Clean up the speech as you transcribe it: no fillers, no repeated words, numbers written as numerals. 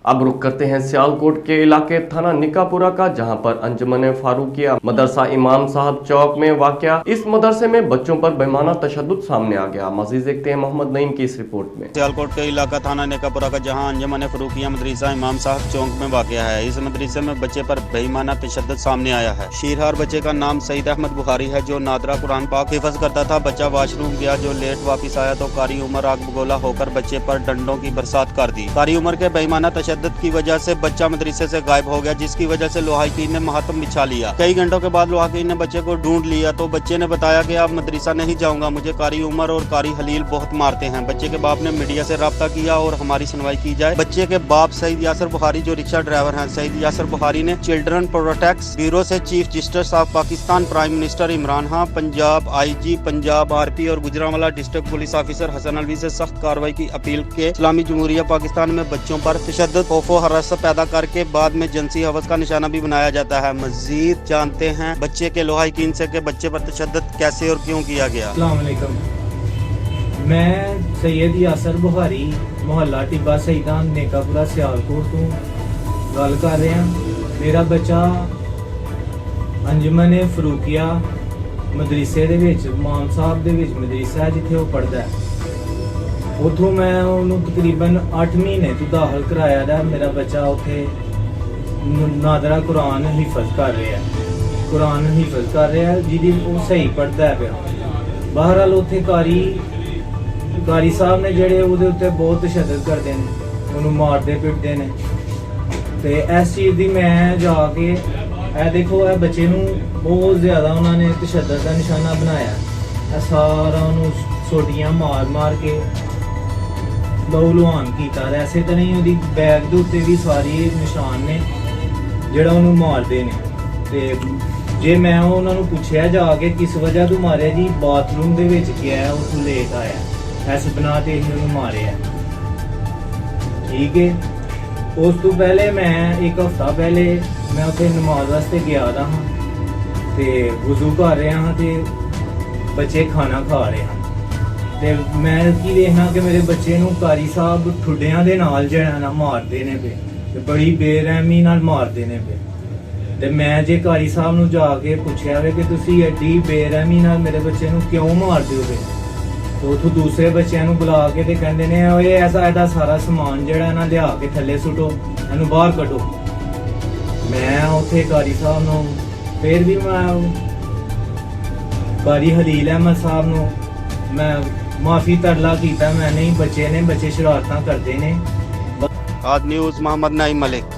अब रुक करते हैं सियालकोट के इलाके थाना निकापुरा का, जहां पर अंजुमन फारूकिया मदरसा इमाम साहब चौक में वाक़या इस मदरसे में बच्चों पर बेमाना तशद्दुद सामने आ गया। मज़ीद देखते हैं मोहम्मद नईम की इस रिपोर्ट में। सियालकोट के इलाका थाना निकापुरा का, जहां अंजुमन फारूकिया मदरसा इमाम साहब चौक में वाक़या है। इस मदरसे में बच्चे पर बेईमाना तशद्दुद सामने आया है। शीरहार बच्चे का नाम सईद अहमद बुखारी है, जो नादरा कुरान पाक हिफ्ज़ करता था। बच्चा वॉशरूम गया, जो लेट वापस आया तो कारी उमर आग बगोला होकर बच्चे पर डंडों की बरसात कर दी। कारी उमर के बेईमाना तशद्दुद की वजह से बच्चा मदरसे से गायब हो गया, जिसकी वजह से लोहाकीन ने मातम बिछा लिया। कई घंटों के बाद लोहाकीन ने बच्चे को ढूंढ लिया तो बच्चे ने बताया कि अब मदरसा नहीं जाऊंगा, मुझे कारी उमर और कारी हलील बहुत मारते हैं। बच्चे के बाप ने मीडिया से राब्ता किया और हमारी सुनवाई की जाए। बच्चे के बाप सईद यासर बुखारी, जो रिक्शा ड्राइवर हैं, सईद यासर बुखारी ने चिल्ड्रन प्रोटेक्शन ब्यूरो से chief justice of Pakistan, prime minister Imran Khan, Punjab IG Punjab RP और Gujranwala district police officer Hasan Alvi से सख्त कार्रवाई की अपील के इस्लामी जमहूरिया पाकिस्तान में बच्चों पर तशद्दुद खौफ व हरास पैदा करके बाद में जिनसी हवस का निशाना भी बनाया जाता है। मजीद जानते हैं बच्चे के लोहाकीन से कि बच्चे पर तशद्दुद कैसे और क्यों किया गया। अस्सलाम वालेकुम, मैं सैयद यासर बुखारी मोहल्ला टिब्बा सईदा नेकापुरा सियालकोट ਤੋਂ ਗੱਲ ਕਰ ਰਿਹਾ। ਮੇਰਾ ਬੱਚਾ ਅੰਜਮਨ ਫਰੂਕੀਆ ਮਦਰਸੇ ਦੇ ਵਿੱਚ ਇਮਾਮ ਸਾਹਿਬ ਦੇ ਵਿੱਚ ਮਦਰਸਾ ਹੈ, ਜਿੱਥੇ ਉਹ ਪੜ੍ਹਦਾ ਹੈ। ਉੱਥੋਂ ਮੈਂ ਉਹਨੂੰ ਤਕਰੀਬਨ 8 ਮਹੀਨੇ ਤੋਂ ਦਾਖਲ ਕਰਾਇਆ ਦਾ। ਮੇਰਾ ਬੱਚਾ ਉੱਥੇ ਨਾਦਰਾ ਕੁਰਾਨ ਹਿਫਜ਼ ਕਰ ਰਿਹਾ, ਜਿਹਦੀ ਉਹ ਸਹੀ ਪੜ੍ਹਦਾ ਪਿਆ। ਬਹਰਹਾਲ ਉੱਥੇ ਕਾਰੀ ਸਾਹਿਬ ਨੇ ਜਿਹੜੇ ਉਹਦੇ ਉੱਤੇ ਬਹੁਤ ਤਸ਼ੱਦਦ ਕਰਦੇ ਨੇ, ਉਹਨੂੰ ਮਾਰਦੇ ਪਿੱਟਦੇ ਨੇ। ਤੇ ਇਸ ਚੀਜ਼ ਦੀ ਮੈਂ ਜਾ ਕੇ ਇਹ ਦੇਖੋ, ਇਹ ਬੱਚੇ ਨੂੰ ਬਹੁਤ ਜ਼ਿਆਦਾ ਉਹਨਾਂ ਨੇ ਤਸ਼ੱਦਦ ਦਾ ਨਿਸ਼ਾਨਾ ਬਣਾਇਆ। ਇਹ ਸਾਰਾ ਉਹਨੂੰ ਸੋਟੀਆਂ ਮਾਰ ਕੇ ਲਹੂਲੁਹਾਨ ਕੀਤਾ। ਐਸੇ ਤਰ੍ਹਾਂ ਹੀ ਉਹਦੀ ਬੈਗ ਦੇ ਉੱਤੇ ਵੀ ਸਾਰੇ ਨਿਸ਼ਾਨ ਨੇ ਜਿਹੜਾ ਉਹਨੂੰ ਮਾਰਦੇ ਨੇ। ਤੇ ਜੇ ਮੈਂ ਉਹਨਾਂ ਨੂੰ ਪੁੱਛਿਆ ਜਾ ਕੇ ਕਿਸ ਵਜ੍ਹਾ ਤੋਂ ਮਾਰਿਆ, ਜੀ ਬਾਥਰੂਮ ਦੇ ਵਿੱਚ ਗਿਆ, ਉੱਥੋਂ ਲੇਟ ਆਇਆ, ਇਸ ਬਣਾ ਤੇ ਹੀ ਉਹਨੂੰ ਮਾਰਿਆ। ਠੀਕ ਹੈ। ਉਸ ਤੋਂ ਪਹਿਲੇ ਮੈਂ ਇੱਕ ਹਫ਼ਤਾ ਪਹਿਲੇ ਮੈਂ ਉੱਥੇ ਨਮਾਜ਼ ਵਾਸਤੇ ਗਿਆ ਦਾ ਹਾਂ ਤੇ ਵਜ਼ੂ ਕਰ ਰਿਹਾ ਹਾਂ ਤੇ ਬੱਚੇ ਖਾਣਾ ਖਾ ਰਹੇ ਹਨ। ਤੇ ਮੈਂ ਕੀ ਦੇਖਣਾ ਕਿ ਮੇਰੇ ਬੱਚੇ ਨੂੰ ਕਾਰੀ ਸਾਹਿਬ ਠੁੱਡਿਆਂ ਦੇ ਨਾਲ ਜਿਹੜਾ ਨਾ ਮਾਰਦੇ ਨੇ ਪਏ, ਤੇ ਬੜੀ ਬੇਰਹਿਮੀ ਨਾਲ ਮਾਰਦੇ ਨੇ ਪਏ। ਤੇ ਮੈਂ ਜੇ ਕਾਰੀ ਸਾਹਿਬ ਨੂੰ ਜਾ ਕੇ ਪੁੱਛਿਆ ਵੇ ਕਿ ਤੁਸੀਂ ਐਡੀ ਬੇਰਹਿਮੀ ਨਾਲ ਮੇਰੇ ਬੱਚੇ ਨੂੰ ਕਿਉਂ ਮਾਰਦੇ ਹੋ ਪਏ, ਤੇ ਉੱਥੋਂ ਦੂਸਰੇ ਬੱਚਿਆਂ ਨੂੰ ਬੁਲਾ ਕੇ ਤੇ ਕਹਿੰਦੇ ਨੇ ਓਏ ਐਸਾ ਇਹਦਾ ਸਾਰਾ ਸਮਾਨ ਜਿਹੜਾ ਨਾ ਲਿਆ ਕੇ ਥੱਲੇ ਸੁੱਟੋ, ਇਹਨੂੰ ਬਾਹਰ ਕੱਢੋ। ਮੈਂ ਉੱਥੇ ਕਾਰੀ ਸਾਹਿਬ ਨੂੰ ਫਿਰ ਵੀ ਮੈਂ ਕਾਰੀ ਹਲੀਲ ਅਹਿਮਦ ਸਾਹਿਬ ਨੂੰ ਮੈਂ ਮਾਫੀ ਤਰਲਾ ਕੀਤਾ। ਮੈਂ ਨਹੀਂ, ਬੱਚੇ ਸ਼ਰਾਰਤਾਂ ਕਰਦੇ ਨੇ। आज न्यूज़ मोहम्मद नईम मलिक।